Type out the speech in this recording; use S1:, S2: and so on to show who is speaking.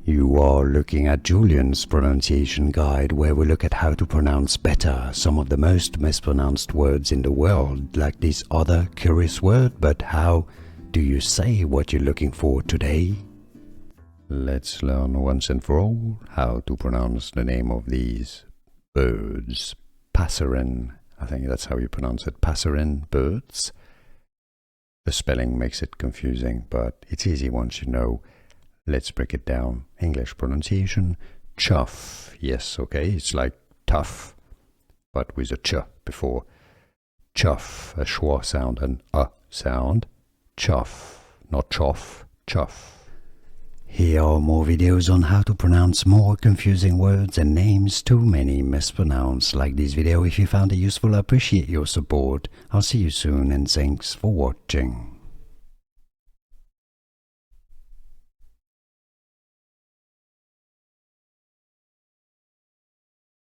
S1: You are looking at Julian's pronunciation guide, where we look at how to pronounce better some of the most mispronounced words in the world, like this other curious word. But how do you say what you're looking for today? Let's learn once and for all how to pronounce the name of these birds. Passerin, I think that's how you pronounce it. Passerin birds. The spelling makes it confusing, but it's easy once you know. Let's break it down. English pronunciation, chough. Yes, okay, it's like tough, but with a ch before. Chough, a schwa sound, an a sound. Chough, not chough, chough. Here are more videos on how to pronounce more confusing words and names too many mispronounced. Like this video if you found it useful. I appreciate your support. I'll see you soon and thanks for watching.